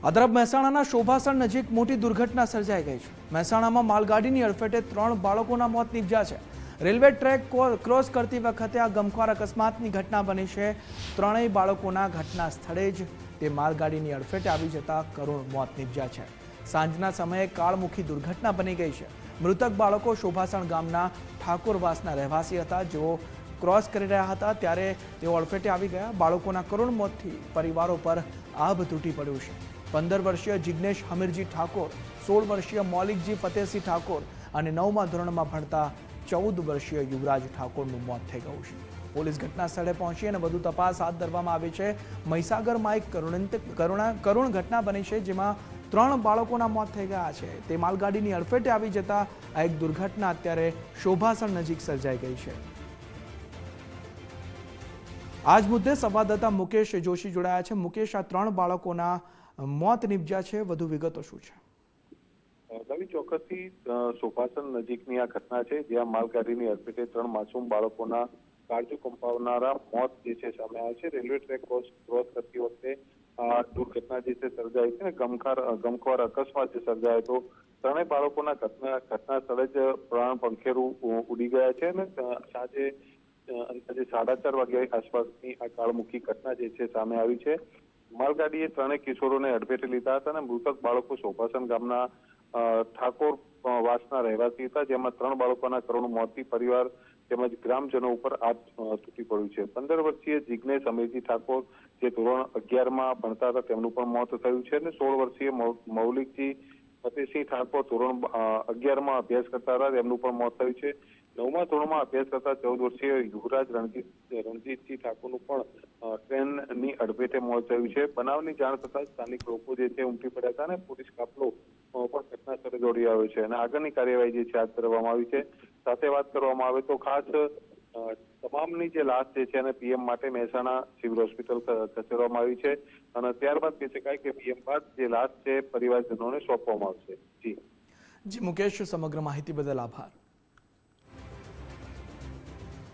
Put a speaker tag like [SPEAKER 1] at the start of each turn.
[SPEAKER 1] આ તરફ મહેસાણાના શોભાસણ નજીક મોટી દુર્ઘટના સર્જાઈ ગઈ છે। મહેસાણામાં માલગાડીની અડફેટે 3 બાળકોના મોત નીપજ્યા છે। રેલવે ટ્રેક ક્રોસ કરતી વખતે આ ગમખ્વાર અકસ્માતની ઘટના બની છે। ત્રણેય બાળકોના ઘટના સ્થળે જ તે માલગાડીની અડફેટે આવી જતા કરુણ મોત નીપજ્યા છે। સાંજના સમયે કાળમુખી દુર્ઘટના બની ગઈ છે। મૃતક બાળકો શોભાસણ ગામના ઠાકોરવાસના રહેવાસી હતા, જેઓ ક્રોસ કરી રહ્યા હતા ત્યારે તેઓ અડફેટે આવી ગયા। બાળકોના કરુણ મોતથી પરિવારો પર આભ તૂટી પડ્યું છે। 15 વર્ષીય જિગ્નેશ હમીરજી ઠાકોર, 16 વર્ષીય મૌલિકજી ફતેહસિંહ ઠાકોર અને 9મા ધોરણમાં ભણતા 14 વર્ષીય યુવરાજ ઠાકોરનું મોત થઈ ગયું છે। પોલીસ ઘટના સ્થળે પહોંચી અને વધુ તપાસ હાથ ધરવામાં આવી છે। મહીસાગરમાં એક કરુણ ઘટના બની છે, જેમાં 3 બાળકોના મોત થઈ ગયા છે। તે માલગાડીની અડફેટે આવી જતા આ એક દુર્ઘટના અત્યારે શોભાસણ નજીક સર્જાઈ ગઈ છે। આજ મુદ્દે સંવાદદાતા મુકેશ જોશી જોડાયા છે। મુકેશ, આ 3 બાળકોના મોત નીપજ્યા છે, વધુ વિગતો શું છે?
[SPEAKER 2] નવી ચોક્કસથી શોભાસણ નજીકની આ ઘટના છે, જ્યાં માલગાડીની અડફેટે 3 માસૂમ બાળકોના કાળજુ કંપાવનારા મોત જે છે સામે આવ્યા છે। રેલવે ટ્રેક ક્રોસ કરતી વખતે આ દુર્ઘટના જે છે સર્જાઈ છે, ગમખ્વાર અકસ્માત જે સર્જાયો હતો। 3 બાળકોના ઘટના સ્થળે જ પ્રાણ પંખેરું ઉડી ગયા છે અને સાંજે અંદાજે 4:30 વાગ્યા આસપાસની આ કાળમુખી ઘટના જે છે સામે આવી છે। માલગાડીએ 3 કિશોરોને અડફેટે લીધા હતા અને મૃતક બાળકો શોભાસણ ગામના ઠાકોર વાસના રહેવાસી હતા, જેમાં 3 બાળકોના કરુણ મોતથી પરિવાર તેમજ ગ્રામજનો ઉપર આભ તૂટી પડ્યું છે। 15 વર્ષીય જિગ્નેશ હમીરજી ઠાકોર, જે ધોરણ 11માં ભણતા હતા, તેમનું પણ મોત થયું છે અને 16 વર્ષીય મૌલિકજી ફતેહસિંહ ઠાકોર ધોરણ 11માં અભ્યાસ કરતા હતા, તેમનું પણ મોત થયું છે। 9મા ધોરણમાં અભ્યાસ કરતા 14 વર્ષીય યુવરાજ રણજીતસિંહ ઠાકોરનું પણ ટ્રેનની અડફેટે મોત થયું છે। બનાવની જાણ થતાં સ્થાનિક લોકો જે છે ઉમટી પડ્યા હતા અને પોલીસ કાફલો પણ ઘટના સ્થળે દોડી આવ્યો છે અને આગળની કાર્યવાહી જે છે હાથ ધરવામાં આવી છે। સાથે વાત કરવામાં આવે તો ખાસ તમામની જે લાશ જે છે અને પીએમ માટે મહેસાણા સિવિલ હોસ્પિટલ ખસેડવામાં આવી છે અને ત્યારબાદ કહી શકાય કે પીએમ બાદ જે લાશ છે પરિવારજનોને સોંપવામાં આવશે। જી
[SPEAKER 1] મુકેશ, સમગ્ર માહિતી બદલ આભાર।